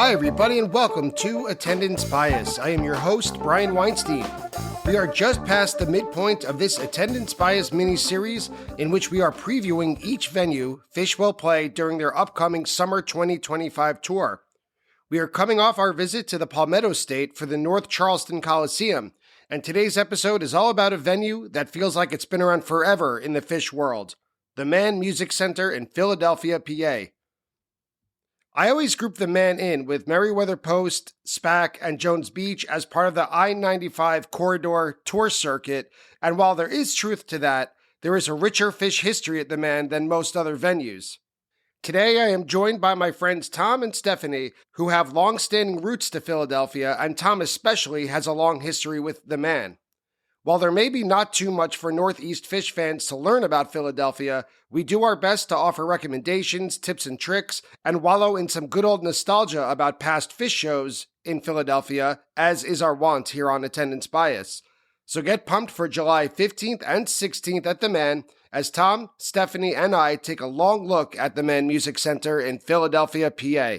Hi, everybody, and welcome to Attendance Bias. I am your host, Brian Weinstein. We are just past the midpoint of this Attendance Bias mini-series in which we are previewing each venue Phish will play during their upcoming Summer 2025 tour. We are coming off our visit to the Palmetto State for the North Charleston Coliseum, and today's episode is all about a venue that feels like it's been around forever in the Phish world, the Mann Music Center in Philadelphia, PA. I always group the Mann in with Merriweather Post, SPAC, and Jones Beach as part of the I-95 corridor tour circuit, and while there is truth to that, there is a richer Phish history at the Mann than most other venues. Today I am joined by my friends Tom and Stephanie, who have long-standing roots to Philadelphia, and Tom especially has a long history with the Mann. While there may be not too much for Northeast Phish fans to learn about Philadelphia, we do our best to offer recommendations, tips and tricks, and wallow in some good old nostalgia about past Phish shows in Philadelphia, as is our wont here on Attendance Bias. So get pumped for July 15th and 16th at the Mann, as Tom, Stephanie, and I take a long look at the Mann Music Center in Philadelphia, PA.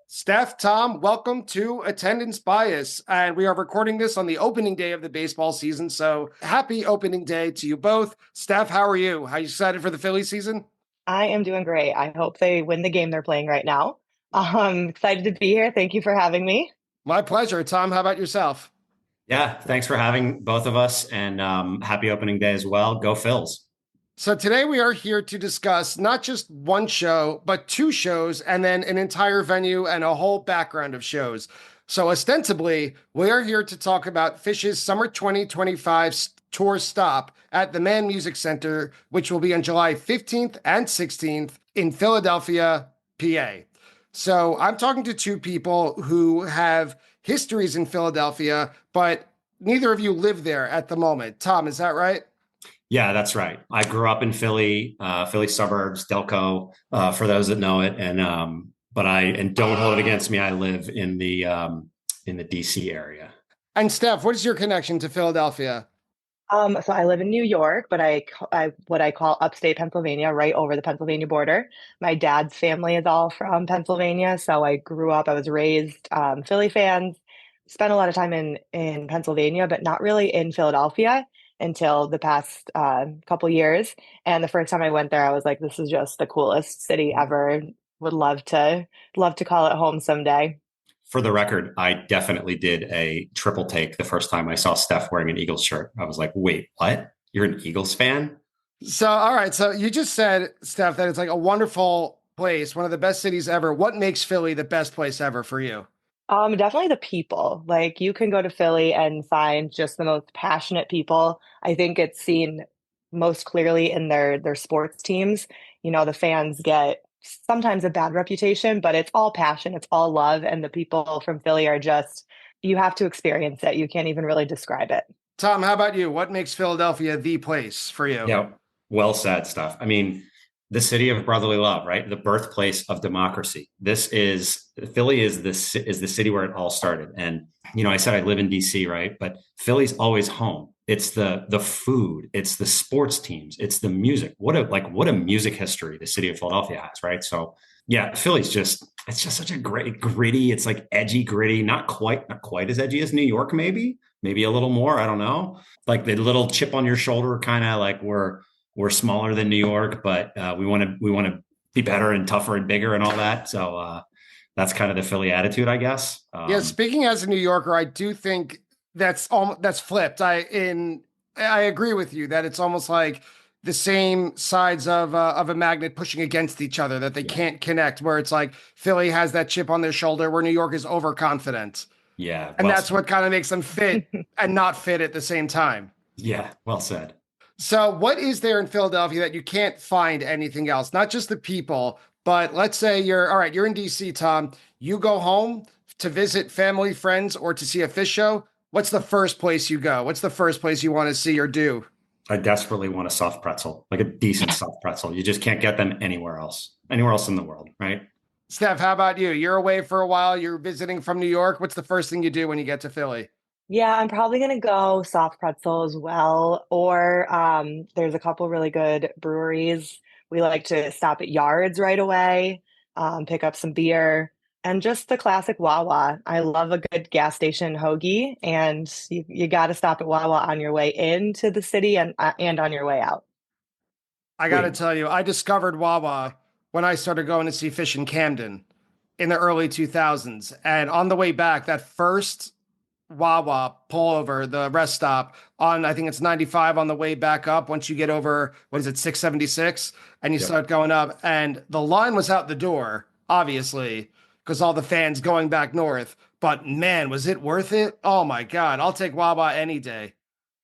Steph, Tom, welcome to Attendance Bias, and we are recording this on the opening day of the baseball season, so happy opening day to you both. Steph, how are you? Are you excited for the Philly season? I am doing great. I hope they win the game they're playing right now. I'm excited to be here. Thank you for having me. My pleasure. Tom, how about yourself? Yeah, thanks for having both of us, and happy opening day as well. Go Phils. So today we are here to discuss not just one show, but two shows, and then an entire venue and a whole background of shows. So ostensibly, we are here to talk about Phish's Summer 2025 tour stop at the Mann Music Center, which will be on July 15th and 16th in Philadelphia, PA. So I'm talking to two people who have histories in Philadelphia, but neither of you live there at the moment. Tom, is that right? Yeah, that's right. I grew up in Philly, Philly suburbs, Delco, for those that know it. And don't hold it against me. I live in the DC area. And Steph, what is your connection to Philadelphia? So I live in New York, but I what I call upstate Pennsylvania, right over the Pennsylvania border. My dad's family is all from Pennsylvania, so I grew up. I was raised Philly fans. Spent a lot of time in Pennsylvania, but not really in Philadelphia until the past couple years. And the first time I went there, I was like, "This is just the coolest city ever. Would love to call it home someday." For the record, I definitely did a triple take the first time I saw Steph wearing an Eagles shirt. I was like, wait, what? You're an Eagles fan? So, all right. So you just said, Steph, that it's like a wonderful place, one of the best cities ever. What makes Philly the best place ever for you? Definitely the people. Like you can go to Philly and find just the most passionate people. I think it's seen most clearly in their sports teams. You know, the fans get sometimes a bad reputation, but it's all passion, it's all love, and the people from Philly are just, you have to experience it. You can't even really describe it. Tom, how about you? What makes Philadelphia the place for you? Yeah, well said, Steph. I mean, the city of brotherly love, right? The birthplace of democracy. Philly is the city where it all started. And, you know, I said I live in DC, right? But Philly's always home. It's the food, it's the sports teams, it's the music. What a music history the city of Philadelphia has, right? So yeah, Philly's just such a great gritty. It's like edgy, gritty, not quite as edgy as New York, maybe a little more. I don't know. Like the little chip on your shoulder, kind of like we're smaller than New York, but we want to be better and tougher and bigger and all that. So that's kind of the Philly attitude, I guess. Yeah, speaking as a New Yorker, I do think that's flipped. I agree with you that it's almost like the same sides of a magnet pushing against each other, that they can't connect, where it's like Philly has that chip on their shoulder where New York is overconfident. Yeah. And that's what kind of makes them fit and not fit at the same time. Yeah, well said. So what is there in Philadelphia that you can't find anything else? Not just the people, but let's say you're in DC, Tom. You go home to visit family, friends, or to see a Phish show. What's the first place you go? What's the first place you want to see or do? I desperately want a soft pretzel, like a decent soft pretzel. You just can't get them anywhere else in the world, right? Steph, how about you? You're away for a while. You're visiting from New York. What's the first thing you do when you get to Philly? Yeah, I'm probably gonna go soft pretzel as well. Or there's a couple really good breweries. We like to stop at Yards right away. pick up some beer, and just the classic Wawa. I love a good gas station hoagie, and you got to stop at Wawa on your way into the city and on your way out. I got to Wait, tell you, I discovered Wawa when I started going to see Phish in Camden in the early 2000s. And on the way back, that first Wawa pullover, the rest stop on, I think it's 95 on the way back up. Once you get over, what is it, 676, and you yep. start going up, and the line was out the door, obviously, because all the fans going back north. But man, was it worth it? Oh my God, I'll take Wawa any day.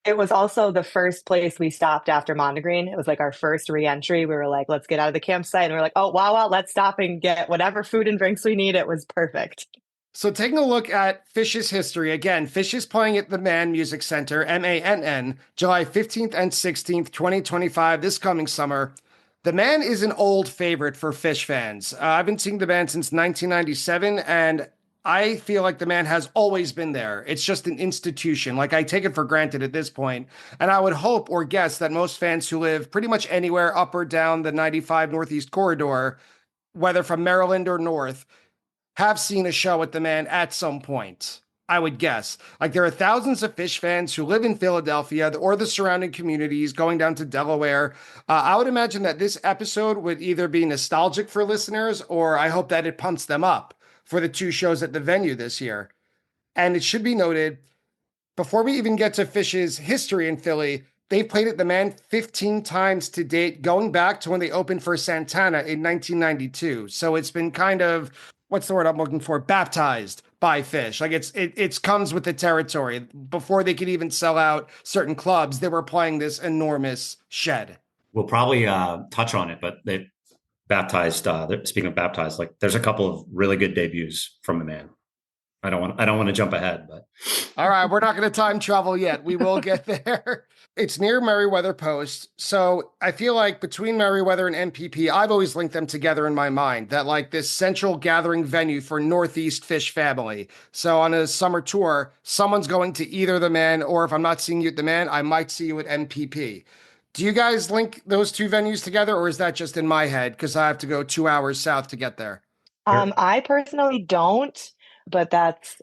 It was also the first place we stopped after Mondegreen. It was like our first re-entry. We were like, let's get out of the campsite. And we are like, oh, Wawa, let's stop and get whatever food and drinks we need. It was perfect. So taking a look at Phish's history, again, Phish is playing at the Mann Music Center, Mann, July 15th and 16th, 2025, this coming summer. The Mann is an old favorite for Phish fans. I've been seeing the band since 1997, and I feel like the Mann has always been there. It's just an institution. Like, I take it for granted at this point. And I would hope or guess that most fans who live pretty much anywhere up or down the 95 Northeast corridor, whether from Maryland or north, have seen a show at the Mann at some point. I would guess. Like, there are thousands of Phish fans who live in Philadelphia or the surrounding communities, going down to Delaware. I would imagine that this episode would either be nostalgic for listeners, or I hope that it pumps them up for the two shows at the venue this year. And it should be noted, before we even get to Phish's history in Philly, they've played at the Mann 15 times to date, going back to when they opened for Santana in 1992. So it's been kind of, what's the word I'm looking for? Baptized by Phish. Like, it's comes with the territory. Before they could even sell out certain clubs, they were playing this enormous shed. We'll probably touch on it, but they baptized. Speaking of baptized, like there's a couple of really good debuts from the Mann. I don't want to jump ahead, but all right, we're not going to time travel yet. We will get there. It's near Merriweather Post. So I feel like between Merriweather and MPP, I've always linked them together in my mind, that like this central gathering venue for Northeast Phish family. So on a summer tour, someone's going to either the Mann, or if I'm not seeing you at the Mann, I might see you at MPP. Do you guys link those two venues together, or is that just in my head because I have to go 2 hours south to get there? I personally don't, but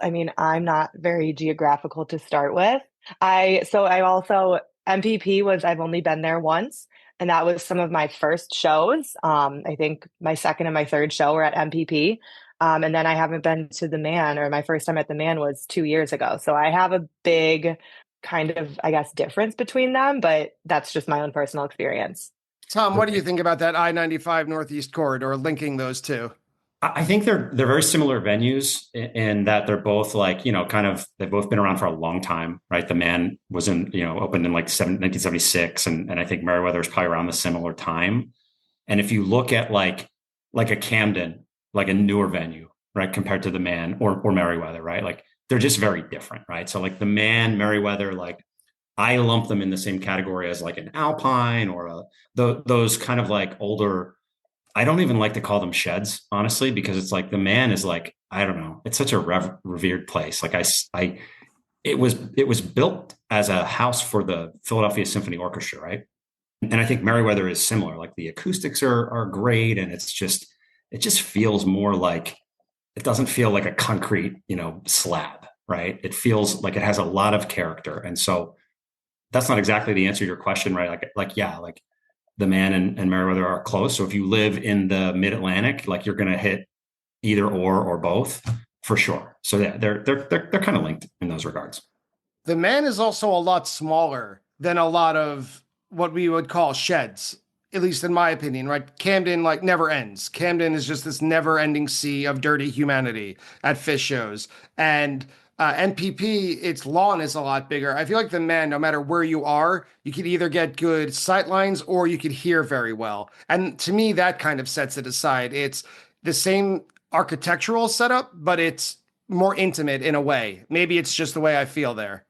I mean, I'm not very geographical to start with. I also, MPP was, I've only been there once, and that was some of my first shows. I think my second and my third show were at MPP. And then I haven't been to the Mann, or my first time at the Mann was 2 years ago. So I have a big kind of, I guess, difference between them, but that's just my own personal experience. Tom, what do you think about that I-95 Northeast corridor linking those two? I think they're very similar venues in that they're both like, they've both been around for a long time, right? The Mann was opened in like 1976, and I think Merriweather is probably around the similar time. And if you look at like a Camden, like a newer venue, right, compared to the Mann or Merriweather, right? Like they're just very different, right? So like the Mann, Merriweather, like I lump them in the same category as like an Alpine or those kind of like older. I don't even like to call them sheds, honestly, because it's like the Mann is like, I don't know, it's such a revered place. Like it was built as a house for the Philadelphia Symphony Orchestra, right? And I think Merriweather is similar. Like the acoustics are great, and it just feels more like, it doesn't feel like a concrete, slab, right? It feels like it has a lot of character. And so that's not exactly the answer to your question, right? Like the Mann and Merriweather are close. So if you live in the mid-Atlantic, like you're going to hit either or both for sure. So yeah, they're kind of linked in those regards. The Mann is also a lot smaller than a lot of what we would call sheds, at least in my opinion, right? Camden like never ends. Camden is just this never-ending sea of dirty humanity at Phish shows. And MPP, its lawn is a lot bigger. I feel like the Mann, no matter where you are, you could either get good sight lines or you could hear very well. And to me, that kind of sets it aside. It's the same architectural setup, but it's more intimate in a way. Maybe it's just the way I feel there.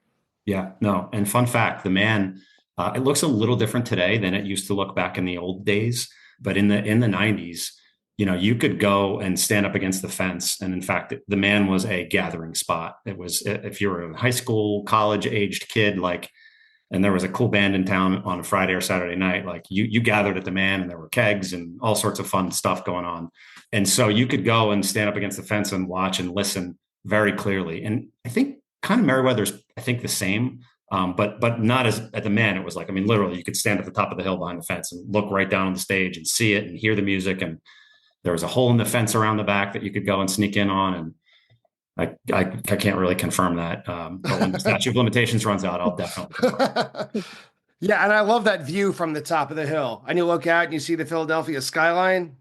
Yeah, no. And fun fact, the Mann, it looks a little different today than it used to look back in the old days. But in the 90s, you could go and stand up against the fence. And in fact, the Mann was a gathering spot. It was, if you were a high school, college aged kid, like and there was a cool band in town on a Friday or Saturday night, like you gathered at the Mann and there were kegs and all sorts of fun stuff going on. And so you could go and stand up against the fence and watch and listen very clearly. And I think kind of Merriweather's, I think the same, but not as at the Mann. It was like, I mean, literally you could stand at the top of the hill behind the fence and look right down on the stage and see it and hear the music. And there was a hole in the fence around the back that you could go and sneak in on. And I can't really confirm that. But when the statute of limitations runs out, I'll definitely. Yeah, and I love that view from the top of the hill. And you look out and you see the Philadelphia skyline.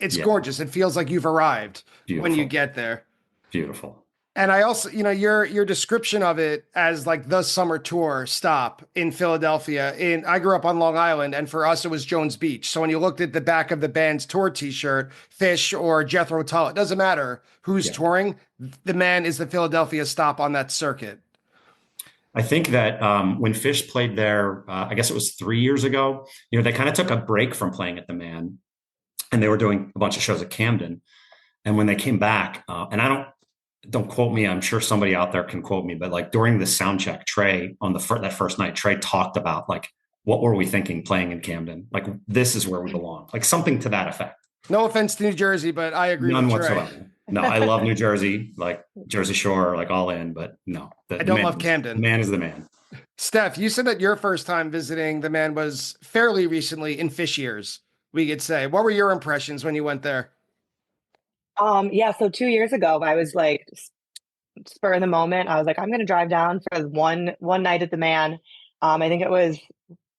It's gorgeous. It feels like you've arrived when you get there. Beautiful. And I also, your description of it as like the summer tour stop in Philadelphia. I grew up on Long Island, and for us it was Jones Beach. So when you looked at the back of the band's tour T-shirt, Phish or Jethro Tull, it doesn't matter who's touring. The Mann is the Philadelphia stop on that circuit. I think that when Phish played there, I guess it was 3 years ago. They kind of took a break from playing at the Mann, and they were doing a bunch of shows at Camden. And when they came back, and don't quote me, I'm sure somebody out there can quote me, but like during the sound check, Trey on that first night, Trey talked about like, what were we thinking playing in Camden? Like, this is where we belong, like something to that effect. No offense to New Jersey, but I agree. None with whatsoever. Trey. No, I love New Jersey, like Jersey Shore, like all in, but no. I don't love Camden. The Mann is the man. Steph, you said that your first time visiting the Mann was fairly recently in Phish years, we could say. What were your impressions when you went there? So 2 years ago, I was like, spur of the moment, I was like, I'm going to drive down for one night at the Mann. I think it was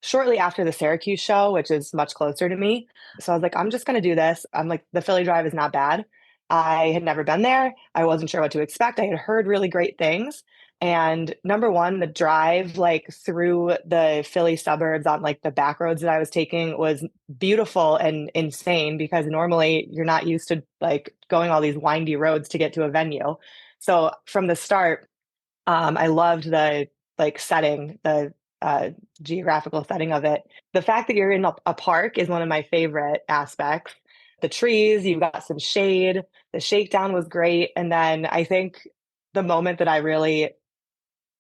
shortly after the Syracuse show, which is much closer to me. So I was like, I'm just going to do this. I'm like, the Philly drive is not bad. I had never been there. I wasn't sure what to expect. I had heard really great things. And number one, the drive like through the Philly suburbs on like the back roads that I was taking was beautiful and insane, because normally you're not used to like going all these windy roads to get to a venue. So from the start, I loved the like setting, the geographical setting of it. The fact that you're in a park is one of my favorite aspects. The trees, you've got some shade. The shakedown was great. And then I think the moment that I really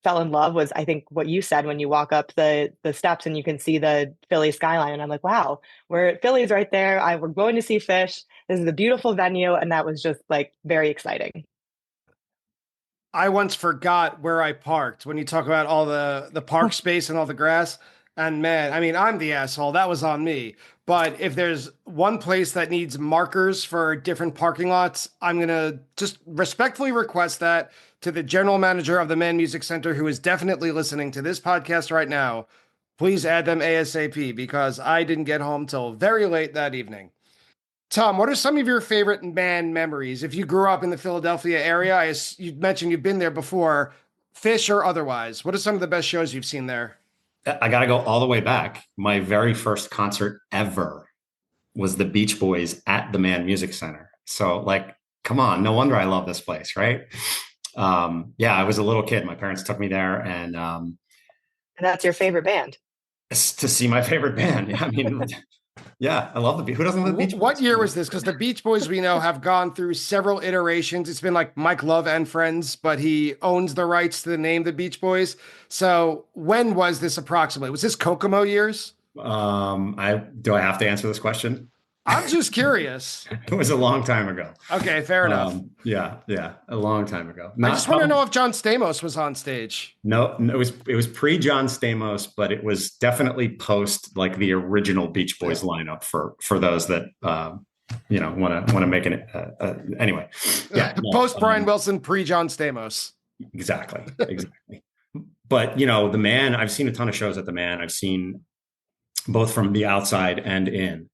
fell in love was, I think, what you said when you walk up the steps and you can see the Philly skyline. And I'm like, wow, Philly's right there. We're going to see Phish. This is a beautiful venue. And that was just like very exciting. I once forgot where I parked when you talk about all the park space and all the grass. And man, I mean, I'm the asshole. That was on me. But if there's one place that needs markers for different parking lots, I'm going to just respectfully request that to the general manager of the Mann Music Center, who is definitely listening to this podcast right now. Please add them ASAP, because I didn't get home till very late that evening. Tom, what are some of your favorite Mann memories? If you grew up in the Philadelphia area, you mentioned you've been there before, Phish or otherwise. What are some of the best shows you've seen there? I got to go all the way back. My very first concert ever was the Beach Boys at the Mann Music Center. So like, come on, no wonder I love this place, right? I was a little kid. My parents took me there, and that's your favorite band? To see my favorite band. I mean, yeah, I love the Beach. Who doesn't love the Beach Boys? What year was this? Because the Beach Boys, we know, have gone through several iterations. It's been like Mike Love and Friends, but he owns the rights to the name the Beach Boys. So when was this approximately? Was this Kokomo years? Do I have to answer this question? I'm just curious. It was a long time ago. Okay, fair enough. Yeah, a long time ago. I just want to know if John Stamos was on stage. No, it was pre John Stamos, but it was definitely post like the original Beach Boys lineup for those that want to make it. Anyway, post Brian Wilson, pre John Stamos. Exactly. But the Mann, I've seen a ton of shows at the Mann. I've seen both from the outside and in.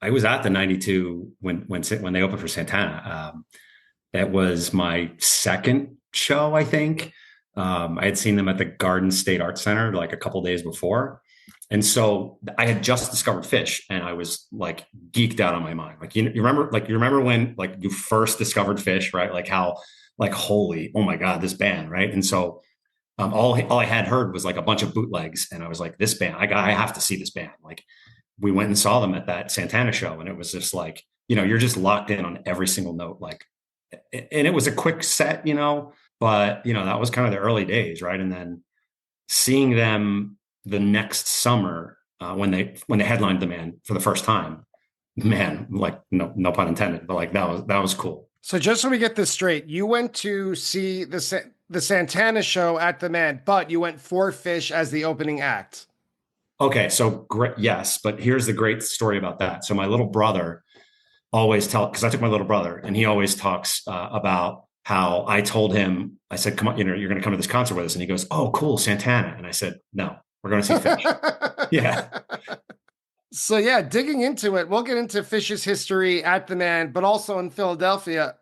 I was at the 92 when they opened for Santana. It was my second show, I think. I had seen them at the Garden State Arts Center like a couple days before. And so I had just discovered Phish, and I was like geeked out on my mind. Like, you remember when like you first discovered Phish, right? Like how like, holy, oh my God, this band, right? And so all I had heard was like a bunch of bootlegs, and I was like, this band, I have to see this band. Like, we went and saw them at that Santana show, and it was just like, you're just locked in on every single note. Like, and it was a quick set, but that was kind of the early days. Right. And then seeing them the next summer when they headlined the Mann for the first time, man, like no pun intended, but like that was cool. So just so we get this straight, you went to see the Santana show at the Mann, but you went for Phish as the opening act. Okay, so great, yes, but here's the great story about that. So my little brother always because I took my little brother, and he always talks about how I told him, I said, come on, you're going to come to this concert with us. And he goes, oh, cool, Santana. And I said, no, we're going to see Phish. Yeah. So yeah, digging into it, we'll get into Phish's history at the Mann, but also in Philadelphia.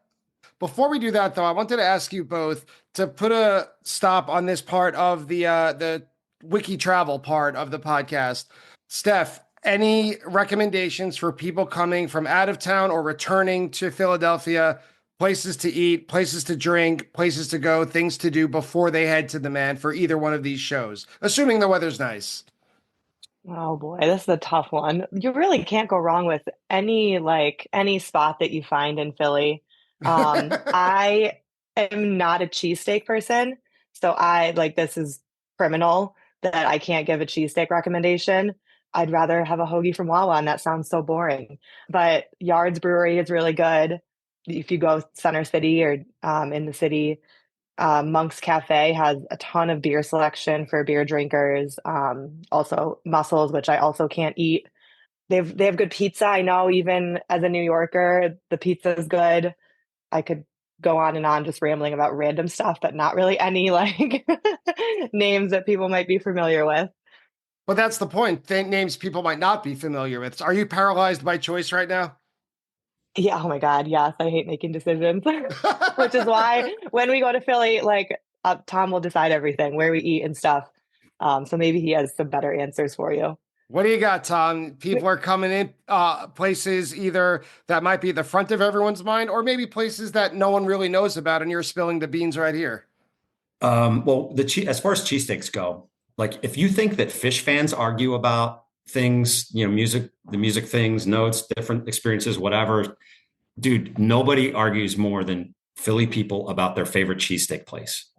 Before we do that, though, I wanted to ask you both to put a stop on this part of the wiki travel part of the podcast. Steph, any recommendations for people coming from out of town or returning to Philadelphia? Places to eat, places to drink, places to go, things to do before they head to the Mann for either one of these shows, assuming the weather's nice. Oh boy, this is a tough one. You really can't go wrong with any spot that you find in Philly. I am not a cheesesteak person, so this is criminal that I can't give a cheesesteak recommendation. I'd rather have a hoagie from Wawa, and that sounds so boring. But Yard's Brewery is really good. If you go Center City or in the city, Monk's Cafe has a ton of beer selection for beer drinkers. Also mussels, which I also can't eat. They have good pizza. I know even as a New Yorker, the pizza is good. I could go on and on just rambling about random stuff, but not really any names that people might be familiar with. But that's the point. Names people might not be familiar with. Are you paralyzed by choice right now? Yeah. Oh my God. Yes. I hate making decisions, which is why when we go to Philly, Tom will decide everything, where we eat and stuff. So maybe he has some better answers for you. What do you got, Tom? People are coming in places either that might be at the front of everyone's mind, or maybe places that no one really knows about, and you're spilling the beans right here. Well, as far as cheesesteaks go, like if you think that Phish fans argue about things, the music things, notes, different experiences, whatever, dude, nobody argues more than Philly people about their favorite cheesesteak place.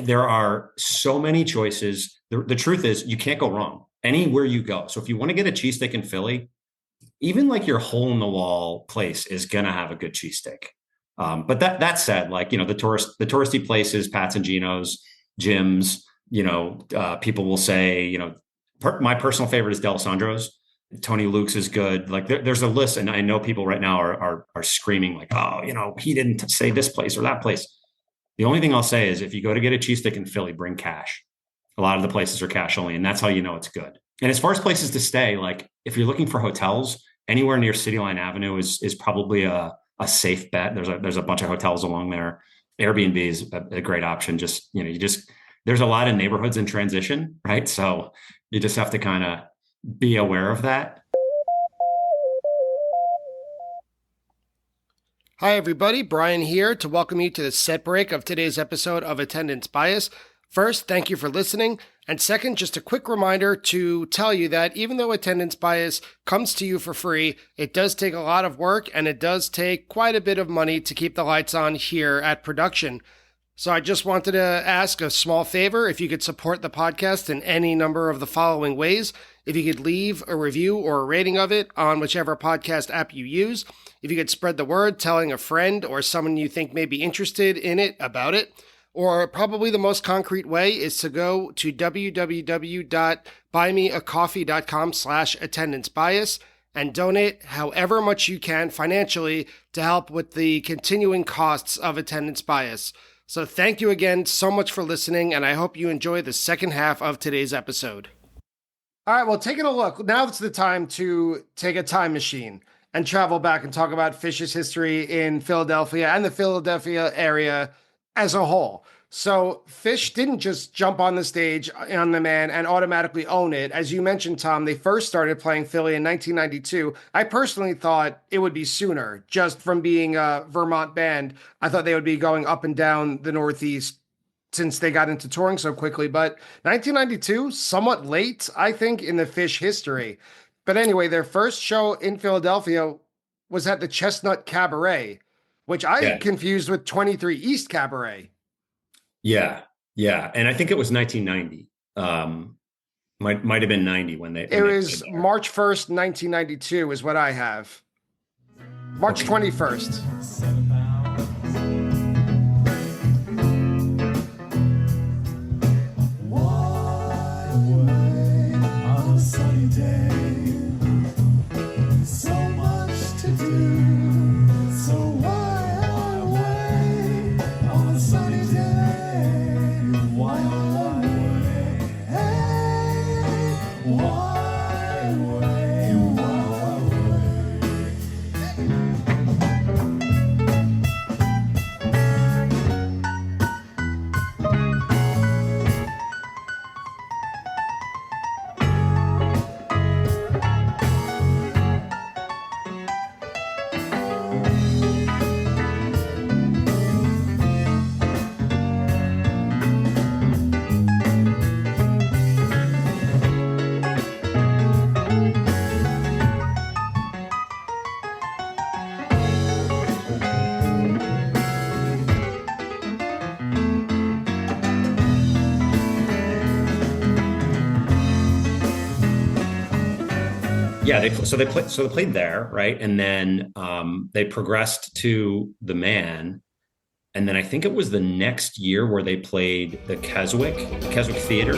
There are so many choices. The truth is you can't go wrong anywhere you go. So if you want to get a cheesesteak in Philly, even like your hole in the wall place is going to have a good cheesesteak. But that said, the touristy places, Pat's and Gino's, Jim's, people will say, my personal favorite is D'Alessandro's. Tony Luke's is good. Like there's a list, and I know people right now are screaming like, oh, he didn't say this place or that place. The only thing I'll say is if you go to get a cheesesteak in Philly, bring cash. A lot of the places are cash only, and that's how you know it's good. And as far as places to stay, like if you're looking for hotels, anywhere near City Line Avenue is probably a safe bet. There's a bunch of hotels along there. Airbnb is a great option. There's a lot of neighborhoods in transition, right? So you just have to kind of be aware of that. Hi, everybody. Brian here to welcome you to the set break of today's episode of Attendance Bias. First, thank you for listening. And second, just a quick reminder to tell you that even though Attendance Bias comes to you for free, it does take a lot of work and it does take quite a bit of money to keep the lights on here at production. So I just wanted to ask a small favor if you could support the podcast in any number of the following ways. If you could leave a review or a rating of it on whichever podcast app you use. If you could spread the word, telling a friend or someone you think may be interested in it about it. Or probably the most concrete way is to go to www.buymeacoffee.com/attendancebias and donate however much you can financially to help with the continuing costs of Attendance Bias. So thank you again so much for listening, and I hope you enjoy the second half of today's episode. All right, well, taking a look, now it's the time to take a time machine and travel back and talk about Phish's history in Philadelphia and the Philadelphia area as a whole. So Phish didn't just jump on the stage on the Mann and automatically own it. As you mentioned, Tom, they first started playing Philly in 1992. I personally thought it would be sooner, just from being a Vermont band. I thought they would be going up and down the Northeast since they got into touring so quickly. But 1992, somewhat late, I think, in the Phish history. But anyway, their first show in Philadelphia was at the Chestnut Cabaret, which I confused with 23 East Cabaret. Yeah. And I think it was 1990. Might have been 90 when they. It was March 1st, 1992 is what I have. March 21st. Yeah, they played there, right? And then they progressed to the Mann. And then I think it was the next year where they played the Keswick Theater.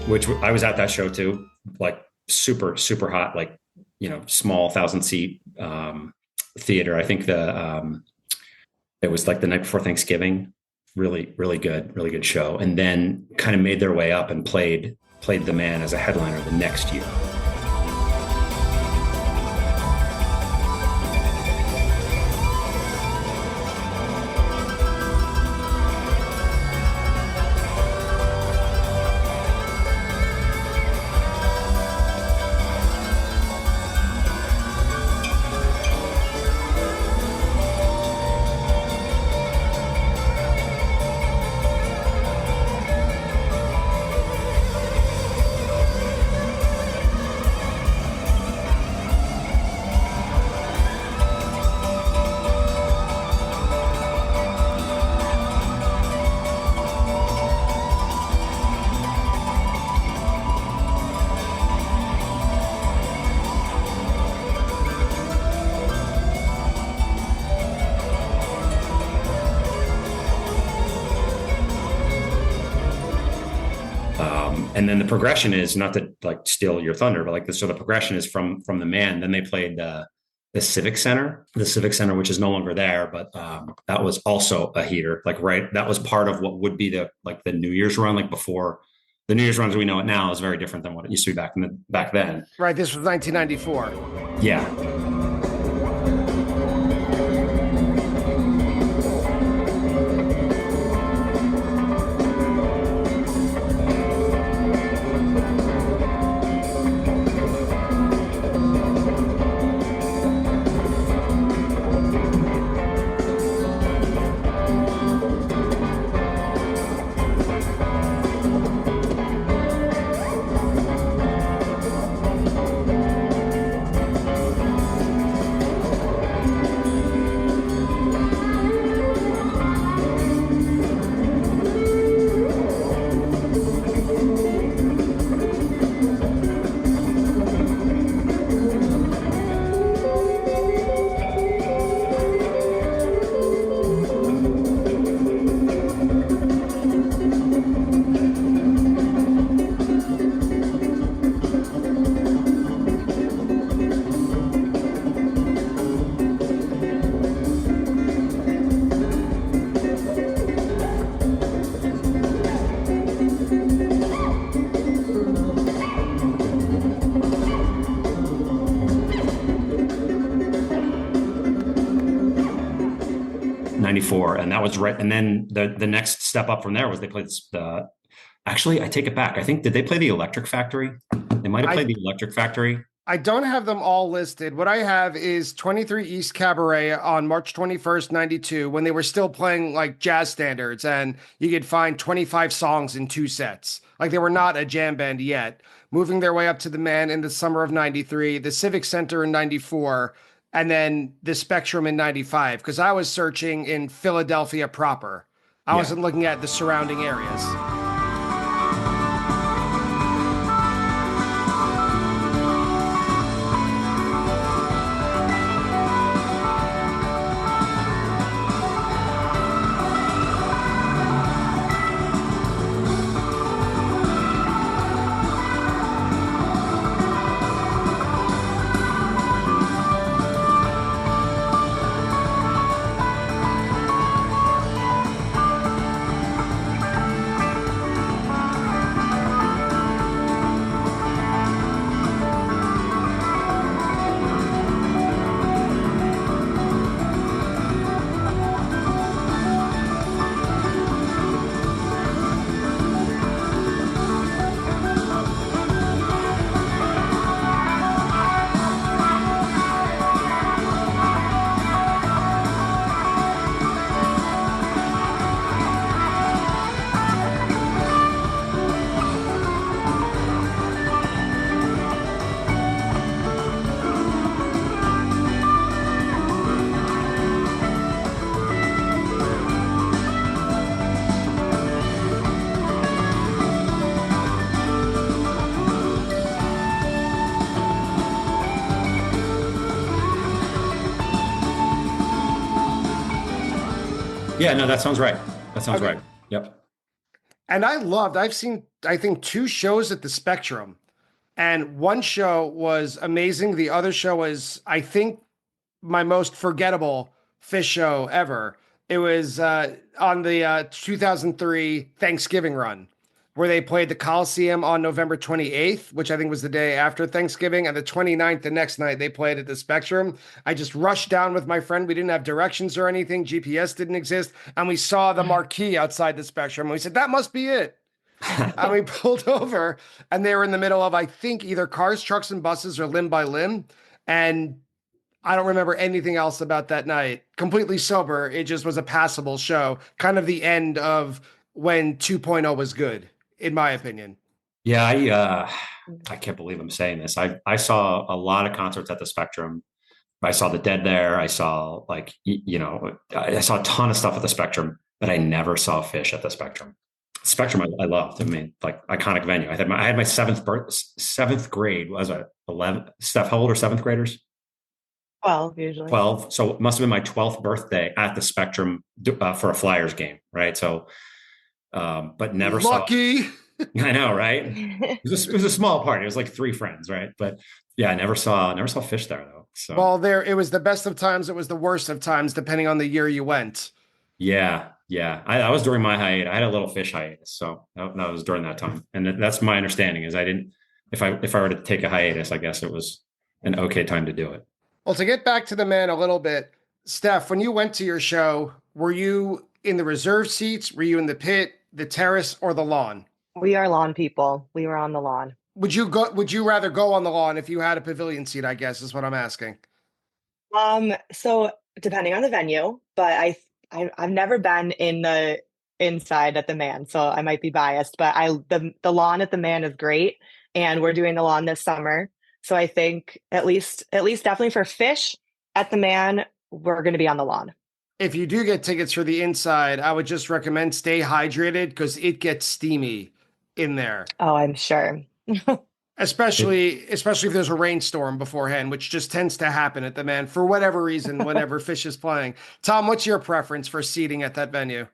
Which I was at that show too, like super, super hot, like, small 1,000-seat theater. I think it was like the night before Thanksgiving. Really, really good show. And then kind of made their way up and played the Mann as a headliner the next year. And then the progression is, not to like steal your thunder, but like so the progression is from the Mann. Then they played the Civic Center, which is no longer there, but that was also a heater. Like, right, that was part of what would be the New Year's run. Like before, the New Year's run as we know it now is very different than what it used to be back then. Right. This was 1994. Yeah. 94. And that was right. And then the next step up from there was they played actually, I take it back. I think, did they play the Electric Factory? They might have played the Electric Factory. I don't have them all listed. What I have is 23 East Cabaret on March 21st, 92, when they were still playing like jazz standards, and you could find 25 songs in 2 sets. Like they were not a jam band yet. Moving their way up to the Mann in the summer of 93, the Civic Center in 94, and then the Spectrum in 95, because I was searching in Philadelphia proper. I wasn't looking at the surrounding areas. Yeah, no, that sounds right. That sounds right. Yep. And I've seen, I think, 2 shows at the Spectrum, and one show was amazing. The other show was, I think, my most forgettable Phish show ever. It was on the 2003 Thanksgiving run, where they played the Coliseum on November 28th, which I think was the day after Thanksgiving, and the 29th, the next night, they played at the Spectrum. I just rushed down with my friend. We didn't have directions or anything. GPS didn't exist. And we saw the marquee outside the Spectrum. And we said, that must be it. And we pulled over, and they were in the middle of, I think, either Cars, Trucks, and Buses or Limb by Limb. And I don't remember anything else about that night. Completely sober. It just was a passable show. Kind of the end of when 2.0 was good, in my opinion. Yeah, I can't believe I'm saying this. I saw a lot of concerts at the Spectrum. I saw the Dead there. I saw I saw a ton of stuff at the Spectrum, but I never saw Phish at the Spectrum. Spectrum I loved. I mean, like, iconic venue. I had my seventh grade. Was it 11? Steph, how old are 7th graders? 12 usually. 12. So it must have been my 12th birthday at the Spectrum for a Flyers game, right? So, but never Lucky. saw. I know, right? It was a small party. It was like 3 friends, right? But yeah, I never saw Phish there though. So it was the best of times. It was the worst of times, depending on the year you went. Yeah. I was during my hiatus. I had a little Phish hiatus, so that was during that time. And that's my understanding is I didn't. If I were to take a hiatus, I guess it was an okay time to do it. Well, to get back to the Mann a little bit, Steph, when you went to your show, were you in the reserve seats? Were you in the pit, the terrace, or the lawn? We are lawn people. We were on the lawn. Would you rather go on the lawn if you had a pavilion seat, I guess, is what I'm asking. So depending on the venue, but I've never been in the inside at the Mann, so I might be biased, but the lawn at the Mann is great, and we're doing the lawn this summer. So I think at least definitely for Phish at the Mann, we're going to be on the lawn. If you do get tickets for the inside, I would just recommend stay hydrated because it gets steamy in there. Oh, I'm sure. Especially if there's a rainstorm beforehand, which just tends to happen at the Mann for whatever reason, whenever Phish is playing. Tom, what's your preference for seating at that venue?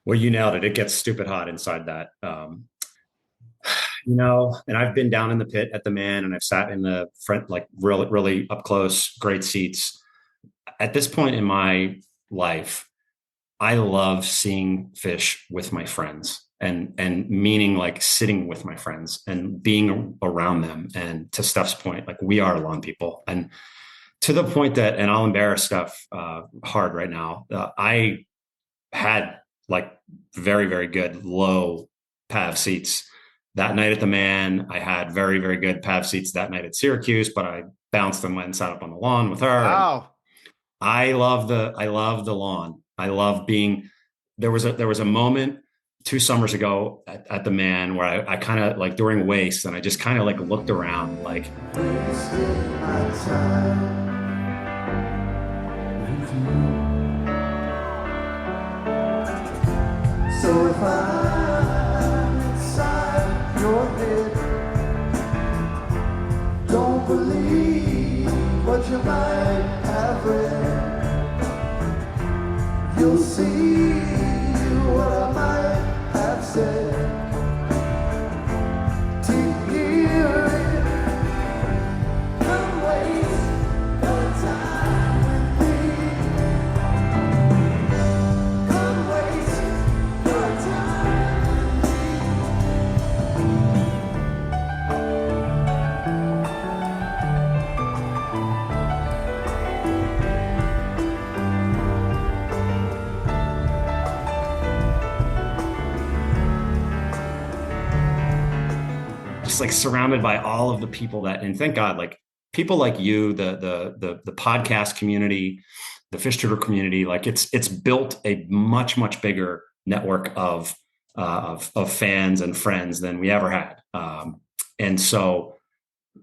Well, you nailed it. It gets stupid hot inside that. And I've been down in the pit at the Mann, and I've sat in the front, like really, really up close, great seats. At this point in my life, I love seeing Phish with my friends. And meaning like sitting with my friends and being around them. And to Steph's point, like we are lawn people, and to the point that, and I'll embarrass Steph hard right now. I had like very, very good low PAV seats that night at the Mann. I had very, very good PAV seats that night at Syracuse, but I bounced them and sat up on the lawn with her. Wow. I love the lawn. I love being, there was a moment 2 summers ago at the Mann where I kind of like during Waste, and I just kind of like looked around like, so if I'm inside your head, don't believe what you might have read. You'll see what I might have said. To hear it, come waste your time with me. Come waste your time just like surrounded by all of the people that, and thank God, like people like you, the podcast community, the Phish Tutor community, like it's built a much, much bigger network of fans and friends than we ever had. And so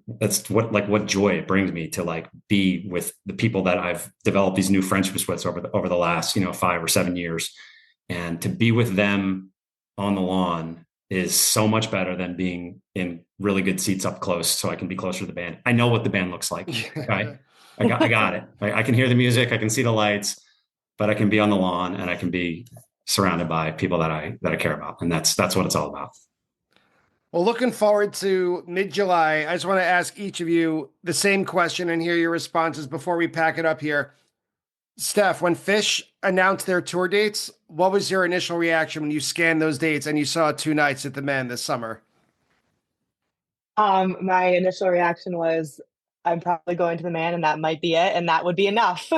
that's what joy it brings me to like be with the people that I've developed these new friendships with over the last, 5 or 7 years, and to be with them on the lawn is so much better than being in really good seats up close so I can be closer to the band. I know what the band looks like. Okay? I got it. I can hear the music. I can see the lights, but I can be on the lawn and I can be surrounded by people that I care about. And that's what it's all about. Well, looking forward to mid-July. I just want to ask each of you the same question and hear your responses before we pack it up here. Steph, when Phish announced their tour dates, what was your initial reaction when you scanned those dates and you saw 2 nights at the Mann this summer? My initial reaction was, I'm probably going to the Mann and that might be it. And that would be enough.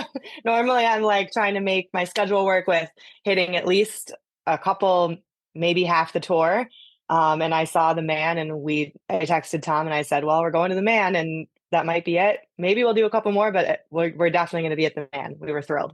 Normally I'm like trying to make my schedule work with hitting at least a couple, maybe half the tour. And I saw the Mann and I texted Tom and I said, well, we're going to the Mann and that might be it. Maybe we'll do a couple more, but we're definitely going to be at the Mann. We were thrilled.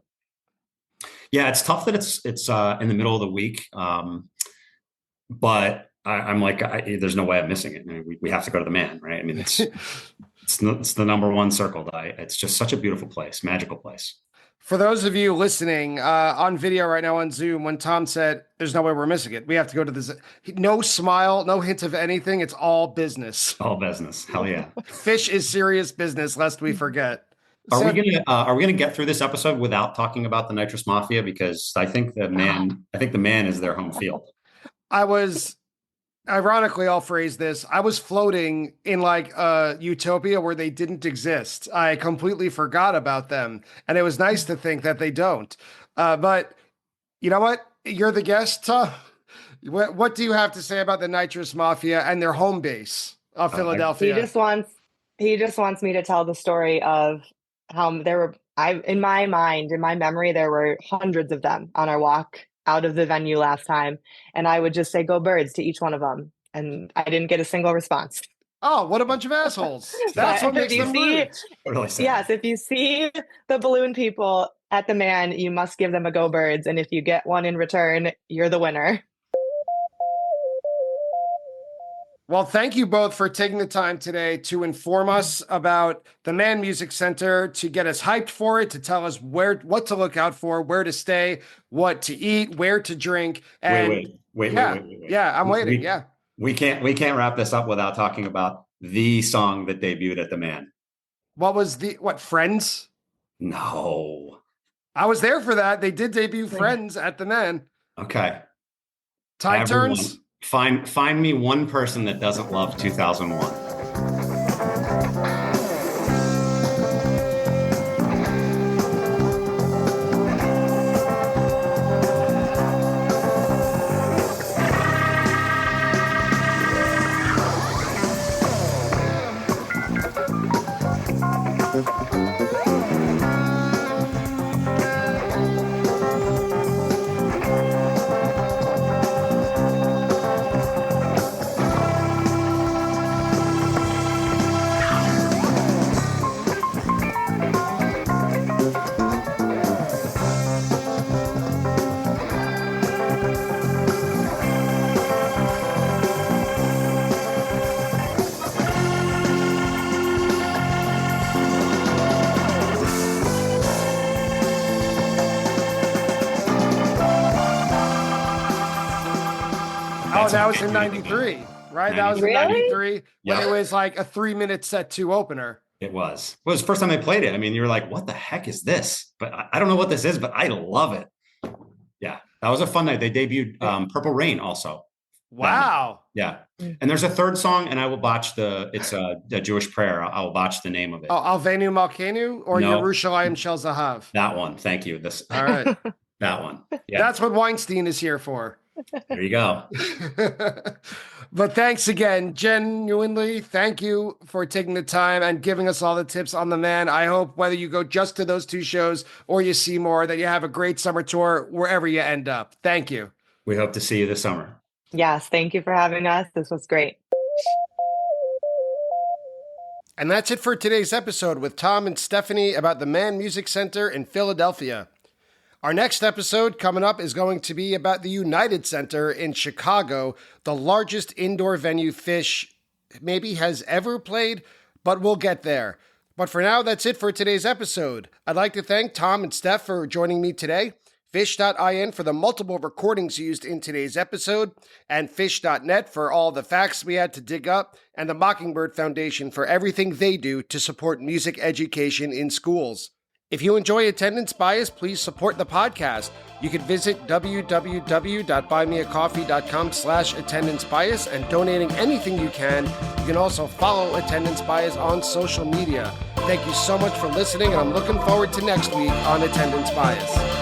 Yeah, it's tough that it's in the middle of the week. But I'm like, there's no way I'm missing it. I mean, we have to go to the Mann, right? I mean, it's the number one circled. It's just such a beautiful place, magical place. For those of you listening on video right now on Zoom, when Tom said, there's no way we're missing it, we have to go to this. No smile, no hint of anything. It's all business. All business. Hell yeah. Phish is serious business, lest we forget. Are we gonna get through this episode without talking about the Nitrous Mafia? Because I think the Mann is their home field. Ironically, I'll phrase this. I was floating in like a utopia where they didn't exist. I completely forgot about them. And it was nice to think that they don't. But you know what? You're the guest. What do you have to say about the Nitrous Mafia and their home base of Philadelphia? He just wants me to tell the story of how in my memory, there were hundreds of them on our walk out of the venue last time. And I would just say, go Birds to each one of them. And I didn't get a single response. Oh, what a bunch of assholes. That's what makes them rude. Yes, if you see the balloon people at the Mann, you must give them a go Birds. And if you get one in return, you're the winner. Well, thank you both for taking the time today to inform us about the Mann Music Center, to get us hyped for it, to tell us what to look out for, where to stay, what to eat, where to drink. And wait. Yeah, I'm waiting. We can't wrap this up without talking about the song that debuted at the Mann. What was Friends? No. I was there for that. They did debut Friends at the Mann. Okay. Tide turns. Find me one person that doesn't love 2001. that was in 93, right? That was in Really? 93 when Yeah. it was like a 3-minute set 2 opener. It was. Well, it was the first time I played it. I mean, you were like, what the heck is this? But I don't know what this is, but I love it. Yeah, that was a fun night. They debuted Purple Rain also. Wow. Yeah. And there's a third song, and I will botch it's a Jewish prayer. I will botch the name of it. Oh, Alvenu Malkenu or No. Yerushalayim Shel Zahav? That one. Thank you. All right. That one. Yeah. That's what Weinstein is here for. There you go. But thanks again. Genuinely, thank you for taking the time and giving us all the tips on the man. I hope whether you go just to those 2 shows or you see more, that you have a great summer tour wherever you end up. Thank you. We hope to see you this summer. Yes, thank you for having us. This was great. And that's it for today's episode with Tom and Stephanie about the Mann Music Center in Philadelphia. Our next episode coming up is going to be about the United Center in Chicago, the largest indoor venue Phish maybe has ever played, but we'll get there. But for now, that's it for today's episode. I'd like to thank Tom and Steph for joining me today, Phish.in for the multiple recordings used in today's episode, and Phish.net for all the facts we had to dig up, and the Mockingbird Foundation for everything they do to support music education in schools. If you enjoy Attendance Bias, please support the podcast. You can visit www.buymeacoffee.com/attendancebias and donating anything you can. You can also follow Attendance Bias on social media. Thank you so much for listening, and I'm looking forward to next week on Attendance Bias.